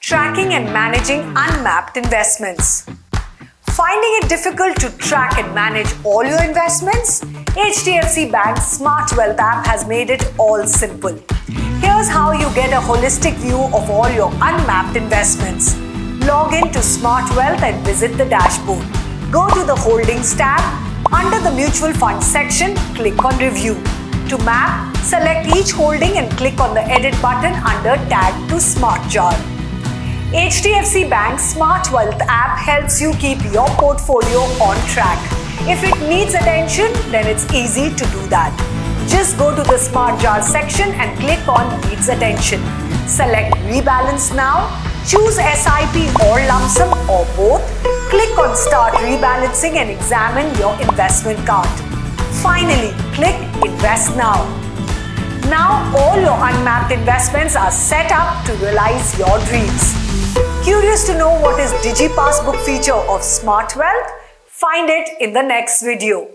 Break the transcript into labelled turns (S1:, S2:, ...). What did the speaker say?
S1: tracking and managing unmapped investments. Finding it difficult to track and manage all your investments? HDFC Bank SmartWealth App has made it all simple. Here's how you get a holistic view of all your unmapped investments. Log in to SmartWealth and visit the dashboard. Go to the Holdings tab. Under the Mutual Fund section, click on Review. To map, select each holding and click on the Edit button under Tag to SmartJar. HDFC Bank SmartWealth App helps you keep your portfolio on track. If it needs attention, then it's easy to do that. Just go to the SmartJar section and click on Needs Attention. Select Rebalance Now, choose SIP or lump sum or both. Click on Start Rebalancing and examine your investment cart. Finally, click Invest Now. Now all your unmapped investments are set up to realize your dreams. Curious to know what is Digi Passbook feature of SmartWealth? Find it in the next video.